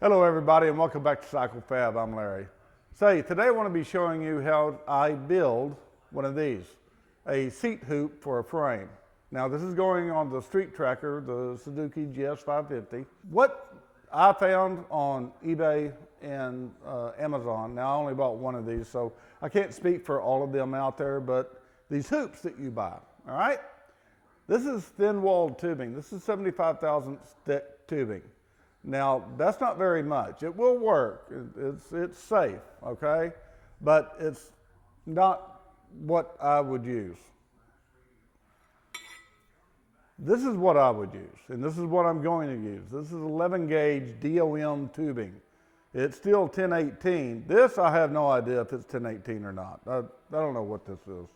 Hello everybody and welcome back to Cycle Fab. I'm Larry. Today I want to be showing you how I build one of these, a seat hoop for a frame. Now this is going on the Street Tracker, the Suzuki GS550. What I found on eBay and Amazon, now I only bought one of these so I can't speak for all of them out there, but these hoops that you buy, all right? This is thin-walled tubing. This is 75,000 thick tubing. Now, that's not very much. It will work. It's safe, okay? But it's not what I would use. This is what I would use, and this is what I'm going to use. This is 11 gauge DOM tubing. It's still 1018. This, I have no idea if it's 1018 or not. I don't know what this is.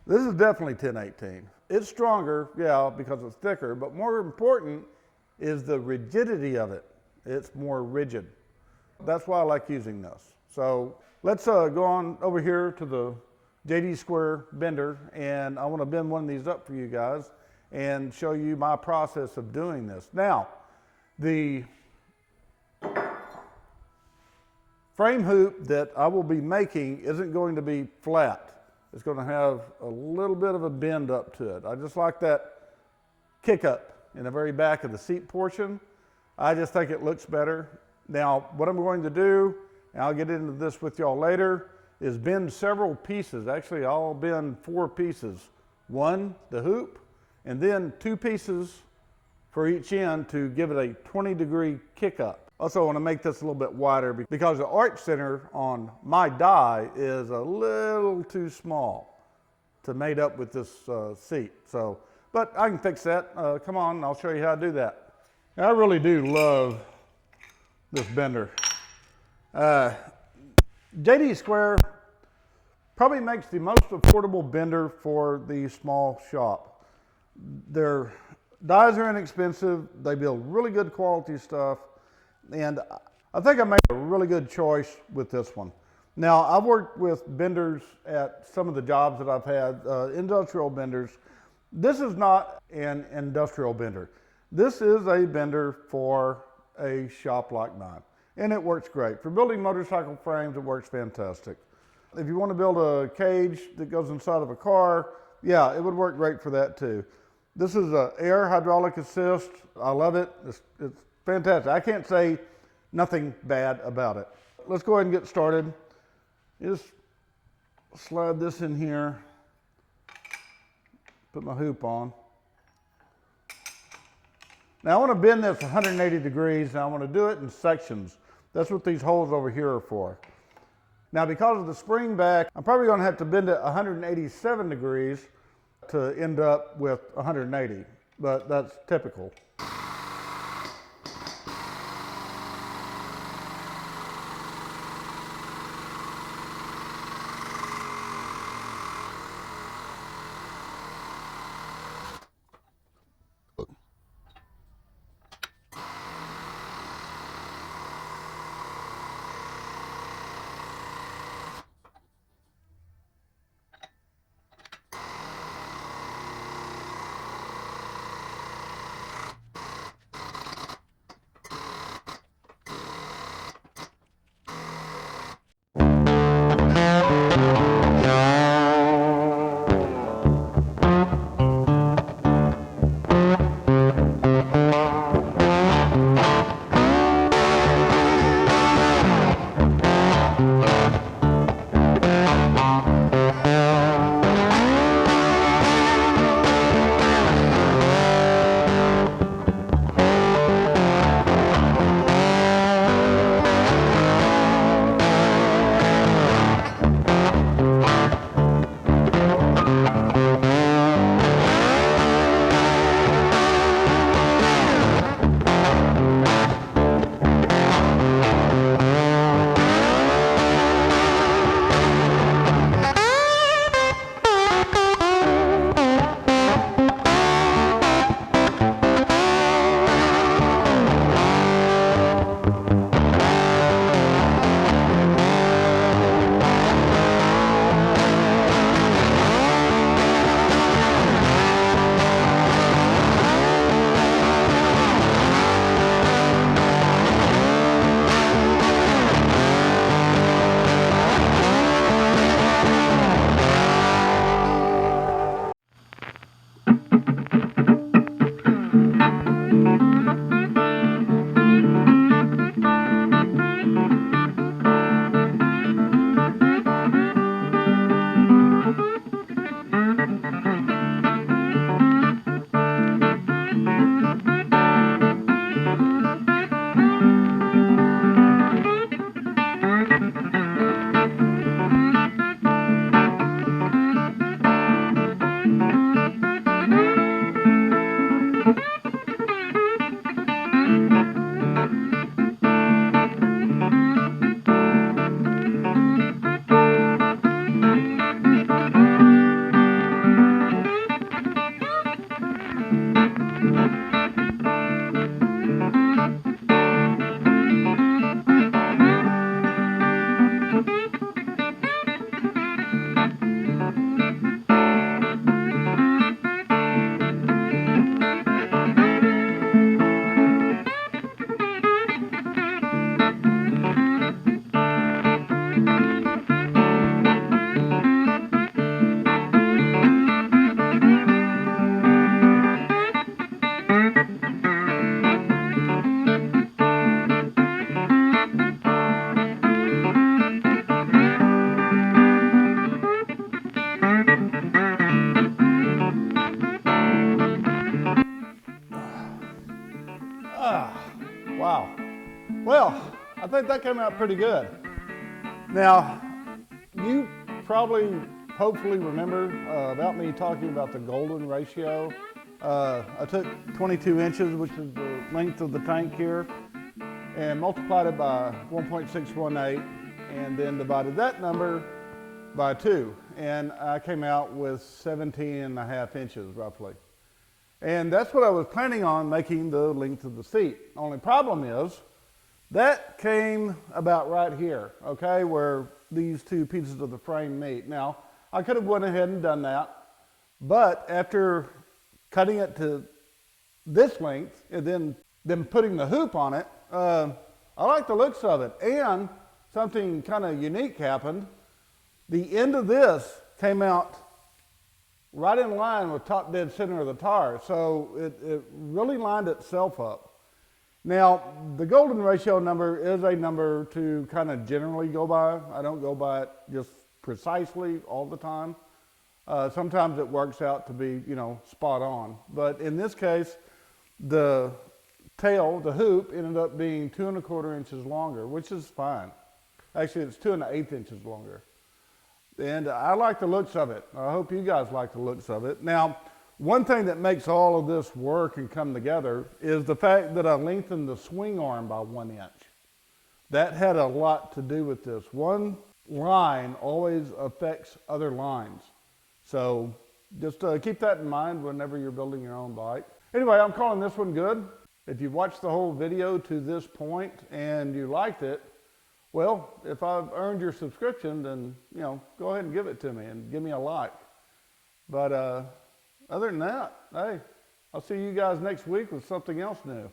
This is definitely 1018. It's stronger, yeah, because it's thicker, but more important is the rigidity of it. It's more rigid. That's why I like using this. So let's go on over here to the JD Square bender, and I want to bend one of these up for you guys and show you my process of doing this. Now, the frame hoop that I will be making isn't going to be flat. It's going to have a little bit of a bend up to it. I just like that kick up in the very back of the seat portion. I just think it looks better. Now, what I'm going to do, and I'll get into this with y'all later, is bend several pieces. Actually, I'll bend 4 pieces. One, the hoop, and then 2 pieces for each end to give it a 20-degree kick up. Also, I want to make this a little bit wider because the arch center on my die is a little too small to mate up with this seat. So, but I can fix that. Come on, I'll show you how to do that. I really do love this bender. JD Square probably makes the most affordable bender for the small shop. Their dies are inexpensive. They build really good quality stuff. And I think I made a really good choice with this one. Now, I've worked with benders at some of the jobs that I've had, industrial benders. This is not an industrial bender. This is a bender for a shop like mine. And it works great. For building motorcycle frames, it works fantastic. If you want to build a cage that goes inside of a car, yeah, it would work great for that too. This is an air hydraulic assist. I love it. It's fantastic. I can't say nothing bad about it. Let's go ahead and get started. Just slide this in here. Put my hoop on. Now I want to bend this 180 degrees and I want to do it in sections. That's what these holes over here are for. Now because of the spring back, I'm probably going to have to bend it 187 degrees to end up with 180, but that's typical. Wow. Well, I think that came out pretty good. Now, you probably, hopefully remember about me talking about the golden ratio. I took 22 inches, which is the length of the tank here, and multiplied it by 1.618, and then divided that number by 2. And I came out with 17.5 inches roughly. And that's what I was planning on making the length of the seat. Only problem is, that came about right here, okay, where these two pieces of the frame meet. Now, I could have went ahead and done that, but after cutting it to this length and then putting the hoop on it, I like the looks of it. And something kind of unique happened. The end of this came out right in line with top dead center of the tire, so it really lined itself up. Now, the golden ratio number is a number to kind of generally go by. I don't go by it just precisely all the time. Sometimes it works out to be, you know, spot on. But in this case, the tail, the hoop, ended up being 2 1/4 inches longer, which is fine. Actually, it's 2 1/8 inches longer. And I like the looks of it. I hope you guys like the looks of it. Now, one thing that makes all of this work and come together is the fact that I lengthened the swing arm by 1 inch. That had a lot to do with this. One line always affects other lines. So just keep that in mind whenever you're building your own bike. Anyway, I'm calling this one good. If you've watched the whole video to this point and you liked it, well, if I've earned your subscription, then, you know, go ahead and give it to me and give me a like. But other than that, hey, I'll see you guys next week with something else new.